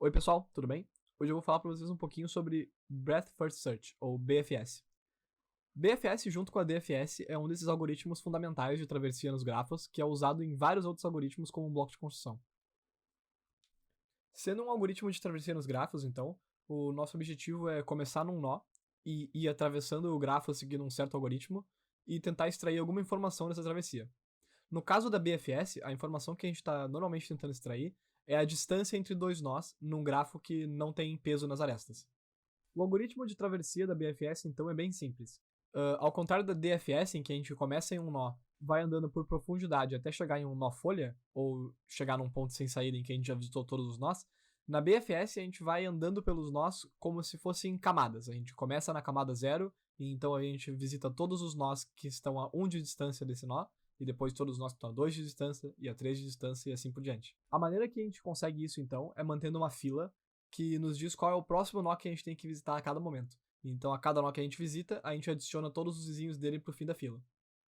Oi pessoal, tudo bem? Hoje eu vou falar para vocês um pouquinho sobre Breadth First Search, ou BFS. BFS junto com a DFS é um desses algoritmos fundamentais de travessia nos grafos, que é usado em vários outros algoritmos como um bloco de construção. Sendo um algoritmo de travessia nos grafos, então, o nosso objetivo é começar num nó e ir atravessando o grafo seguindo um certo algoritmo e tentar extrair alguma informação dessa travessia. No caso da BFS, a informação que a gente está normalmente tentando extrair é a distância entre dois nós num grafo que não tem peso nas arestas. O algoritmo de travessia da BFS, então, é bem simples. Ao contrário da DFS, em que a gente começa em um nó, vai andando por profundidade até chegar em um nó folha, ou chegar num ponto sem saída em que a gente já visitou todos os nós, na BFS a gente vai andando pelos nós como se fossem camadas. A gente começa na camada 0, e então a gente visita todos os nós que estão a 1 de distância desse nó, e depois todos os nós que estão a 2 de distância, e a 3 de distância, e assim por diante. A maneira que a gente consegue isso, então, é mantendo uma fila que nos diz qual é o próximo nó que a gente tem que visitar a cada momento. Então, a cada nó que a gente visita, a gente adiciona todos os vizinhos dele pro fim da fila.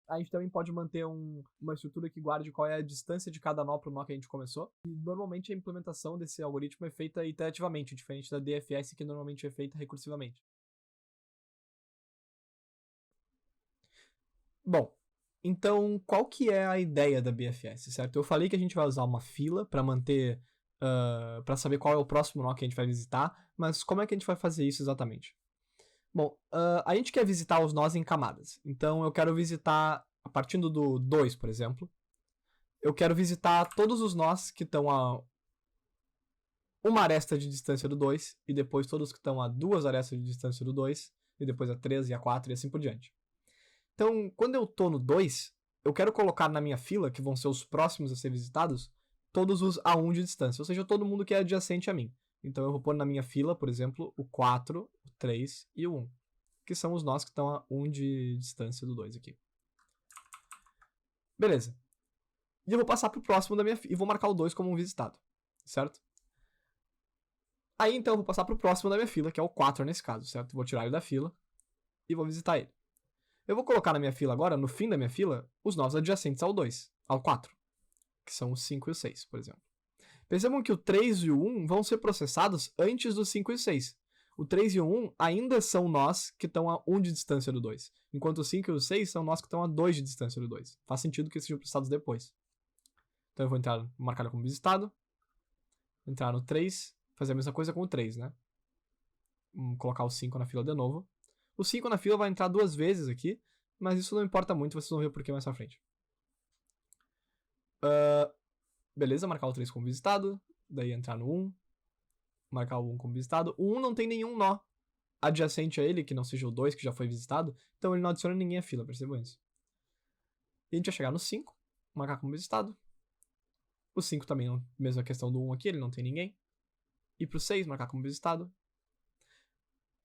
A gente também pode manter uma estrutura que guarde qual é a distância de cada nó pro nó que a gente começou. E, normalmente, a implementação desse algoritmo é feita iterativamente, diferente da DFS, que normalmente é feita recursivamente. Bom, então, qual que é a ideia da BFS, certo? Eu falei que a gente vai usar uma fila para manter, para saber qual é o próximo nó que a gente vai visitar, mas como é que a gente vai fazer isso exatamente? Bom, a gente quer visitar os nós em camadas. Então, eu quero visitar, partindo do 2, por exemplo, eu quero visitar todos os nós que estão a uma aresta de distância do 2, e depois todos que estão a 2 arestas de distância do 2, e depois a 3 e a 4 e assim por diante. Então, quando eu tô no 2, eu quero colocar na minha fila, que vão ser os próximos a ser visitados, todos os a 1 de distância, ou seja, todo mundo que é adjacente a mim. Então eu vou pôr na minha fila, por exemplo, o 4, o 3 e o 1, que são os nós que estão a 1 de distância do 2 aqui. Beleza. E eu vou passar pro próximo da minha fila, e vou marcar o 2 como um visitado, certo? Aí então eu vou passar pro próximo da minha fila, que é o 4 nesse caso, certo? Vou tirar ele da fila e vou visitar ele. Eu vou colocar na minha fila agora, no fim da minha fila, os nós adjacentes ao 2, ao 4, que são o 5 e o 6, por exemplo. Percebam que o 3 e o 1 vão ser processados antes do 5 e o 6. O 3 e o 1 ainda são nós que estão a 1 de distância do 2, enquanto o 5 e o 6 são nós que estão a 2 de distância do 2. Faz sentido que eles sejam processados depois. Então eu vou marcar como visitado, entrar no 3, fazer a mesma coisa com o 3, né? Colocar o 5 na fila de novo. O 5 na fila vai entrar 2 vezes aqui, mas isso não importa muito, vocês vão ver o porquê mais pra frente. Beleza, marcar o 3 como visitado, daí entrar no 1, marcar o 1 como visitado. O 1 não tem nenhum nó adjacente a ele, que não seja o 2, que já foi visitado, então ele não adiciona ninguém à fila, percebam isso. E a gente vai chegar no 5, marcar como visitado. O 5 também, mesma questão do 1 aqui, ele não tem ninguém. E pro 6, marcar como visitado.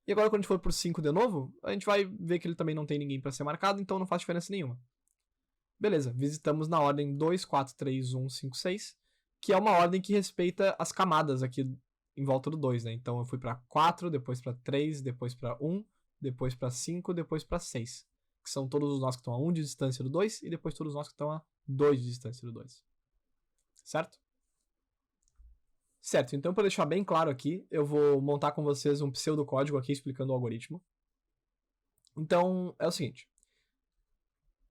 E agora, quando a gente for pro 5 de novo, a gente vai ver que ele também não tem ninguém para ser marcado, então não faz diferença nenhuma. Beleza, visitamos na ordem 2, 4, 3, 1, 5, 6, que é uma ordem que respeita as camadas aqui em volta do 2, né? Então eu fui para 4, depois para 3, depois para 1, depois para 5, depois para 6, que são todos os nós que estão a 1 de distância do 2, e depois todos os nós que estão a 2 de distância do 2. Certo? Certo, então para deixar bem claro aqui, eu vou montar com vocês um pseudocódigo aqui explicando o algoritmo. Então, é o seguinte.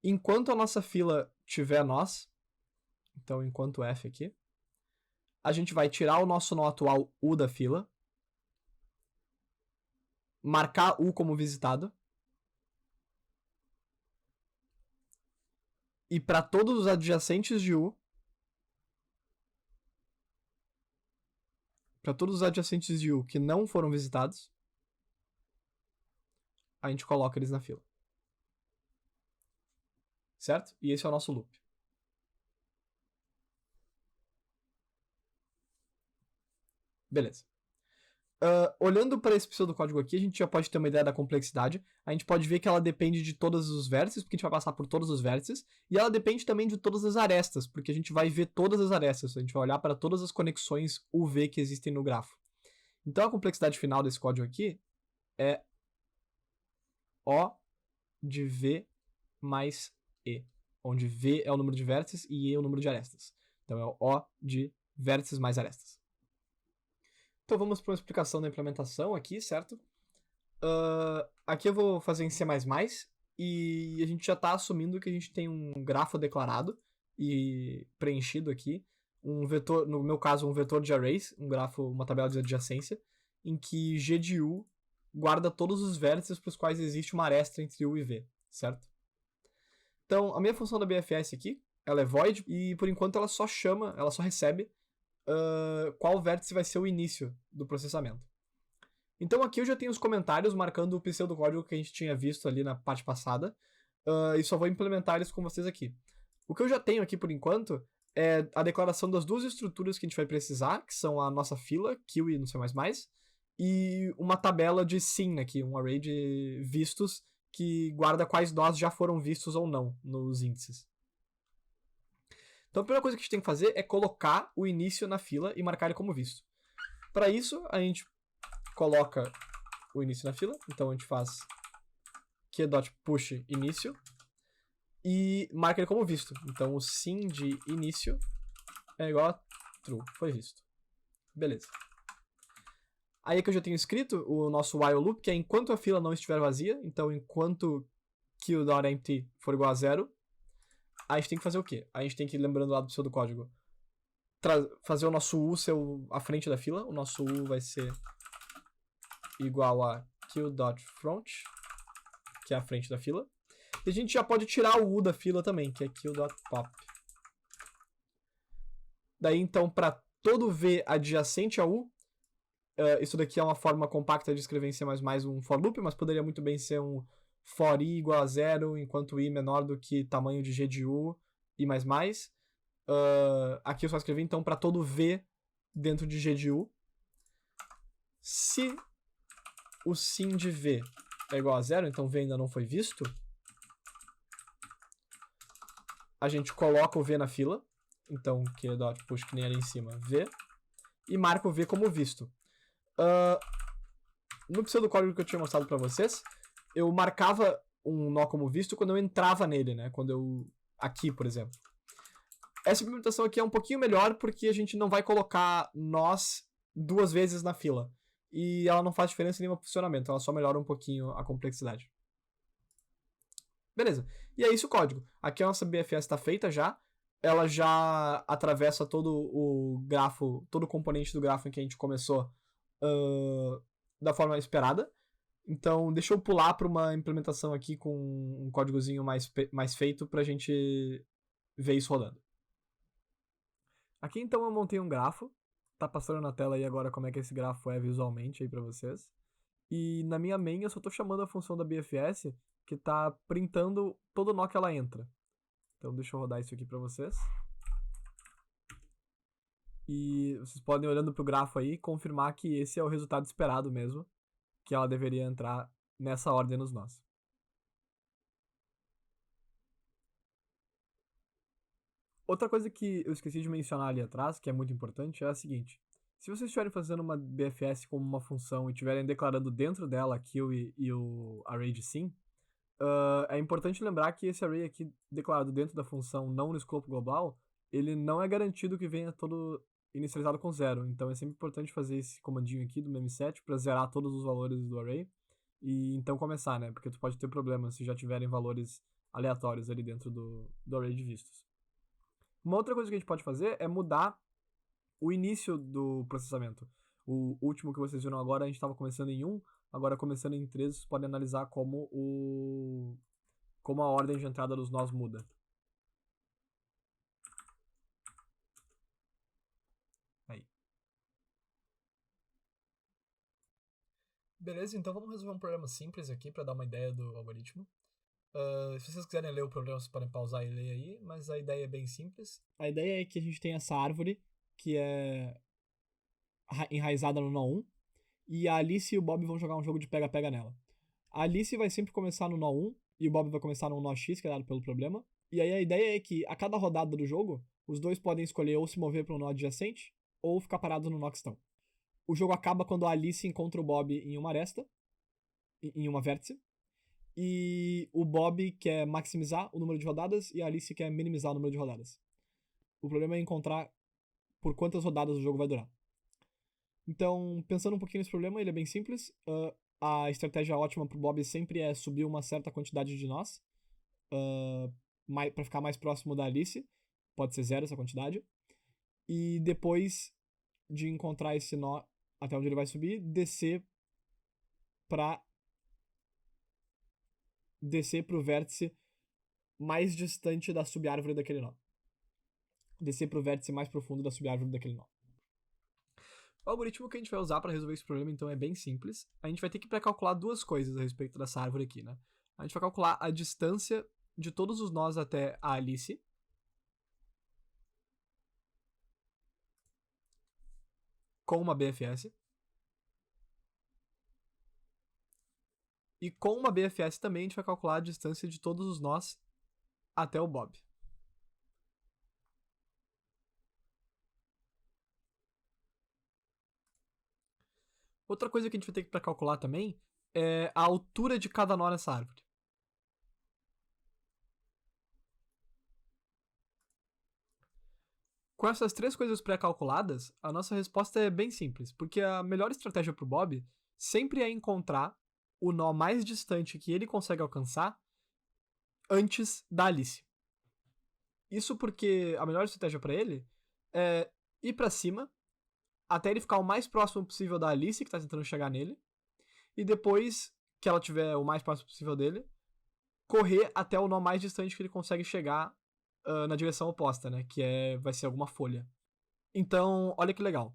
Enquanto a nossa fila tiver nós, então enquanto F aqui, a gente vai tirar o nosso nó atual U da fila, marcar U como visitado, e para todos os adjacentes de U, que não foram visitados, a gente coloca eles na fila. Certo? E esse é o nosso loop. Beleza. Olhando para esse pseudocódigo aqui, a gente já pode ter uma ideia da complexidade. A gente pode ver que ela depende de todos os vértices, porque a gente vai passar por todos os vértices. E ela depende também de todas as arestas, porque a gente vai ver todas as arestas. A gente vai olhar para todas as conexões UV que existem no grafo. Então a complexidade final desse código aqui é O de V mais E, onde V é o número de vértices e E é o número de arestas. Então é o O de vértices mais arestas. Então vamos para uma explicação da implementação aqui, certo? Aqui eu vou fazer em C++, e a gente já está assumindo que a gente tem um grafo declarado e preenchido aqui, um vetor, no meu caso, um vetor de arrays, um grafo, uma tabela de adjacência, em que G de U guarda todos os vértices para os quais existe uma aresta entre U e V, certo? Então, a minha função da BFS aqui, ela é void, e por enquanto ela só recebe qual vértice vai ser o início do processamento. Então aqui eu já tenho os comentários marcando o pseudocódigo que a gente tinha visto ali na parte passada, e só vou implementar eles com vocês aqui. O que eu já tenho aqui por enquanto é a declaração das duas estruturas que a gente vai precisar, que são a nossa fila, kill e não sei mais, e uma tabela de sim aqui, um array de vistos que guarda quais nós já foram vistos ou não nos índices. Então a primeira coisa que a gente tem que fazer é colocar o início na fila e marcar ele como visto. Para isso, a gente coloca o início na fila, então a gente faz q.push início e marca ele como visto. Então o sim de início é igual a true, foi visto. Beleza. Aí que eu já tenho escrito o nosso while loop, que é enquanto a fila não estiver vazia, então enquanto q.empty for igual a 0, a gente tem que fazer o quê? A gente tem que, lembrando lá do pseudocódigo, fazer o nosso U ser a frente da fila. O nosso U vai ser igual a q.front, que é a frente da fila. E a gente já pode tirar o U da fila também, que é q.pop. Daí, então, para todo V adjacente a U, isso daqui é uma forma compacta de escrever em C++ um for loop, mas poderia muito bem ser um for i igual a 0, enquanto i menor do que tamanho de g de u, i++. Aqui eu só escrevi, então, para todo v dentro de g de u. Se o sim de v é igual a 0, então v ainda não foi visto, a gente coloca o v na fila, então q.push, que nem ali em cima, v, e marca o v como visto. No pseudocódigo que eu tinha mostrado para vocês, eu marcava um nó como visto quando eu entrava nele, né? Quando eu... Aqui, por exemplo. Essa implementação aqui é um pouquinho melhor porque a gente não vai colocar nós duas vezes na fila. E ela não faz diferença nenhuma pro funcionamento, ela só melhora um pouquinho a complexidade. Beleza. E é isso o código. Aqui a nossa BFS está feita já. Ela já atravessa todo o grafo, todo o componente do grafo em que a gente começou da forma esperada. Então, deixa eu pular para uma implementação aqui com um códigozinho mais feito para a gente ver isso rodando. Aqui, então, eu montei um grafo. Tá passando na tela aí agora como é que esse grafo é visualmente aí para vocês. E na minha main eu só tô chamando a função da BFS que tá printando todo nó que ela entra. Então, deixa eu rodar isso aqui para vocês. E vocês podem, olhando pro grafo aí, confirmar que esse é o resultado esperado mesmo, que ela deveria entrar nessa ordem nos nós. Outra coisa que eu esqueci de mencionar ali atrás, que é muito importante, é a seguinte. Se vocês estiverem fazendo uma BFS como uma função e estiverem declarando dentro dela a kill e o array de sim, é importante lembrar que esse array aqui declarado dentro da função não no escopo global, ele não é garantido que venha todo inicializado com 0. Então é sempre importante fazer esse comandinho aqui do memset para zerar todos os valores do array e então começar, né? Porque tu pode ter problemas se já tiverem valores aleatórios ali dentro do array de vistos. Uma outra coisa que a gente pode fazer é mudar o início do processamento. O último que vocês viram agora, a gente estava começando em 1, agora começando em 3, vocês podem analisar como a ordem de entrada dos nós muda. Aí. Beleza, então vamos resolver um problema simples aqui para dar uma ideia do algoritmo. Se vocês quiserem ler o problema, vocês podem pausar e ler aí, mas a ideia é bem simples. A ideia é que a gente tem essa árvore que é enraizada no nó 1, e a Alice e o Bob vão jogar um jogo de pega-pega nela. A Alice vai sempre começar no nó 1, e o Bob vai começar no nó X, que é dado pelo problema. E aí a ideia é que a cada rodada do jogo, os dois podem escolher ou se mover para um nó adjacente, ou ficar parados no nó que estão. O jogo acaba quando a Alice encontra o Bob em uma aresta, em uma vértice, e o Bob quer maximizar o número de rodadas e a Alice quer minimizar o número de rodadas. O problema é encontrar por quantas rodadas o jogo vai durar. Então, pensando um pouquinho nesse problema, ele é bem simples. A estratégia ótima pro Bob sempre é subir uma certa quantidade de nós, pra ficar mais próximo da Alice. Pode ser 0 essa quantidade. E depois de encontrar esse nó até onde ele vai subir, descer pro vértice mais distante da subárvore daquele nó. Descer pro vértice mais profundo da subárvore daquele nó. O algoritmo que a gente vai usar para resolver esse problema, então, é bem simples. A gente vai ter que pré-calcular duas coisas a respeito dessa árvore aqui, né? A gente vai calcular a distância de todos os nós até a Alice. Com uma BFS. E com uma BFS também a gente vai calcular a distância de todos os nós até o Bob. Outra coisa que a gente vai ter que calcular também é a altura de cada nó nessa árvore. Com essas três coisas pré-calculadas, a nossa resposta é bem simples, porque a melhor estratégia para o Bob sempre é encontrar o nó mais distante que ele consegue alcançar antes da Alice. Isso porque a melhor estratégia para ele é ir para cima até ele ficar o mais próximo possível da Alice, que tá tentando chegar nele, e depois que ela tiver o mais próximo possível dele, correr até o nó mais distante que ele consegue chegar na direção oposta, né? Que vai ser alguma folha. Então, olha que legal.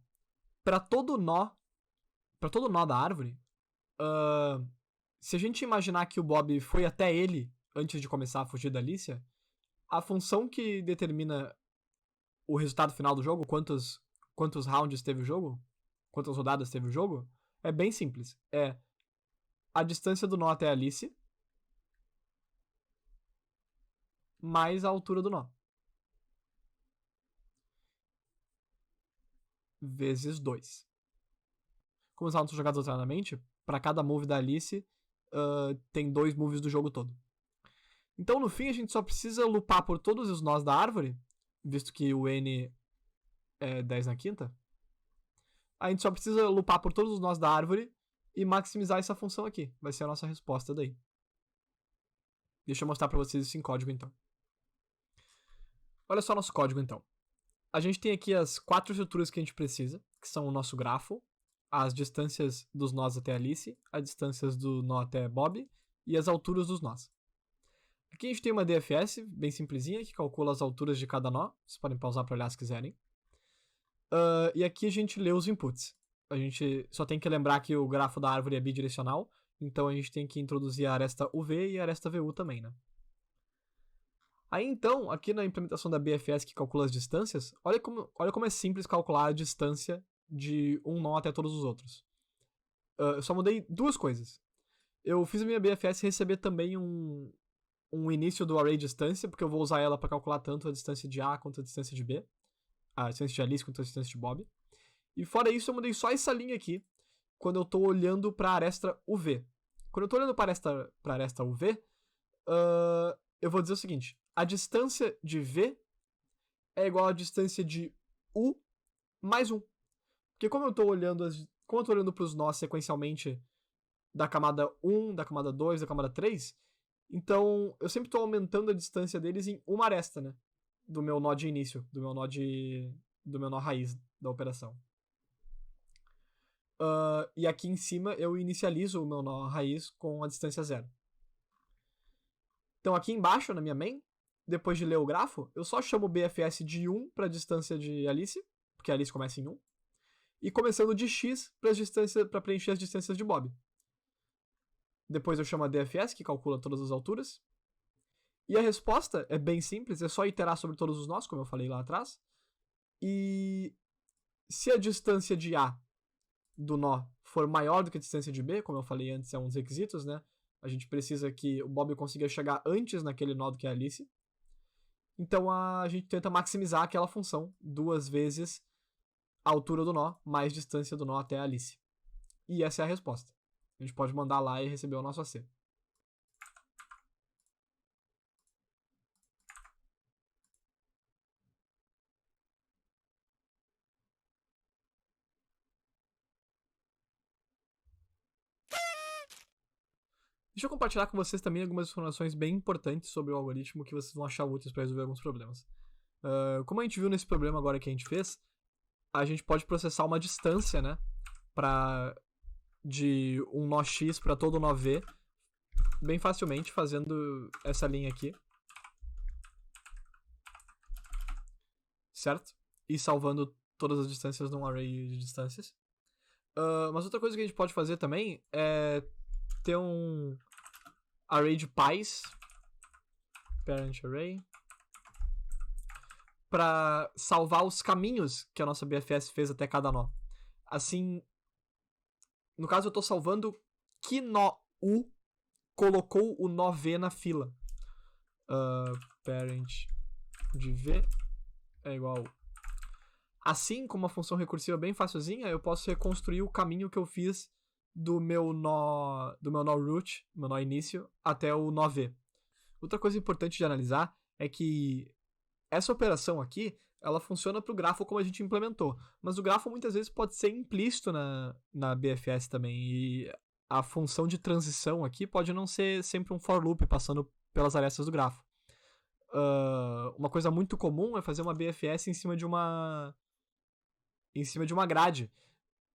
Para todo nó da árvore, se a gente imaginar que o Bob foi até ele antes de começar a fugir da Alicia, a função que determina o resultado final do jogo, quantos rounds teve o jogo, quantas rodadas teve o jogo, é bem simples. É a distância do nó até a Alice mais a altura do nó. Vezes 2. Como os rounds são jogados alternadamente, para cada move da Alice, tem 2 moves do jogo todo. Então, no fim, a gente só precisa lupar por todos os nós da árvore, visto que o N é 10 na quinta. A gente só precisa lupar por todos os nós da árvore e maximizar essa função aqui. Vai ser a nossa resposta daí. Deixa eu mostrar para vocês isso em código, então. Olha só nosso código, então. A gente tem aqui as 4 estruturas que a gente precisa, que são o nosso grafo, as distâncias dos nós até Alice, as distâncias do nó até Bob e as alturas dos nós. Aqui a gente tem uma DFS bem simplesinha, que calcula as alturas de cada nó. Vocês podem pausar para olhar se quiserem. E aqui a gente lê os inputs. A gente só tem que lembrar que o grafo da árvore é bidirecional, então a gente tem que introduzir a aresta UV e a aresta VU também, né? Aí então, aqui na implementação da BFS que calcula as distâncias, olha como é simples calcular a distância de um nó até todos os outros. Eu só mudei 2 coisas. Eu fiz a minha BFS receber também um início do array distância, porque eu vou usar ela para calcular tanto a distância de A quanto a distância de B. A distância de Alice quanto a distância de Bob. E fora isso, eu mudei só essa linha aqui, quando eu tô olhando para a aresta UV. Quando eu tô olhando para a aresta UV, eu vou dizer o seguinte: a distância de V é igual à distância de U mais 1. Porque como eu tô olhando para os nós sequencialmente da camada 1, da camada 2, da camada 3, então eu sempre tô aumentando a distância deles em uma aresta, né? Do meu nó de início, do meu nó raiz da operação. E aqui em cima eu inicializo o meu nó raiz com a distância 0. Então aqui embaixo, na minha main, depois de ler o grafo, eu só chamo o BFS de 1 para a distância de Alice, porque a Alice começa em 1, e começando de X para preencher as distâncias de Bob. Depois eu chamo a DFS, que calcula todas as alturas. E a resposta é bem simples, é só iterar sobre todos os nós, como eu falei lá atrás. E se a distância de A do nó for maior do que a distância de B, como eu falei antes, é um dos requisitos, né? A gente precisa que o Bob consiga chegar antes naquele nó do que a Alice. Então a gente tenta maximizar aquela função 2 vezes a altura do nó mais distância do nó até a Alice. E essa é a resposta. A gente pode mandar lá e receber o nosso AC. Deixa eu compartilhar com vocês também algumas informações bem importantes sobre o algoritmo que vocês vão achar úteis para resolver alguns problemas. Como a gente viu nesse problema agora que a gente fez, a gente pode processar uma distância, né, de um nó x para todo nó v, bem facilmente fazendo essa linha aqui. Certo? E salvando todas as distâncias num array de distâncias. Mas outra coisa que a gente pode fazer também é ter um array de pais, parent array, para salvar os caminhos que a nossa BFS fez até cada nó. Assim, no caso eu estou salvando que nó U colocou o nó V na fila. Parent de V é igual. Assim, com uma função recursiva bem facilzinha, eu posso reconstruir o caminho que eu fiz do meu nó root, meu nó início, até o nó V. Outra coisa importante de analisar é que essa operação aqui, ela funciona para o grafo como a gente implementou, mas o grafo muitas vezes pode ser implícito na BFS também, e a função de transição aqui pode não ser sempre um for loop passando pelas arestas do grafo. Uma coisa muito comum é fazer uma BFS em cima de uma grade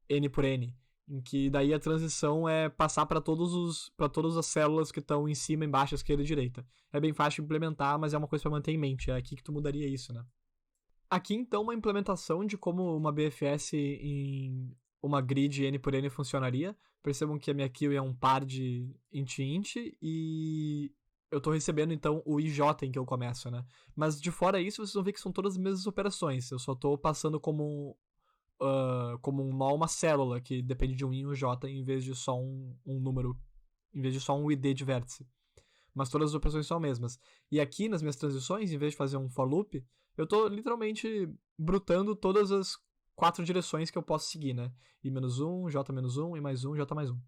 n por n, em que daí a transição é passar para todas as células que estão em cima, embaixo, esquerda e direita. É bem fácil de implementar, mas é uma coisa para manter em mente. É aqui que tu mudaria isso, né? Aqui, então, uma implementação de como uma BFS em uma grid n por n funcionaria. Percebam que a minha queue é um par de int e eu estou recebendo, então, o IJ em que eu começo, né? Mas, de fora isso, vocês vão ver que são todas as mesmas operações. Eu só estou passando como um nó uma célula, que depende de um I e um J, em vez de só um número, em vez de só um ID de vértice. Mas todas as operações são as mesmas. E aqui, nas minhas transições, em vez de fazer um for loop, eu estou literalmente brutando todas as 4 direções que eu posso seguir, né? I-1, J-1, I+1, J+1.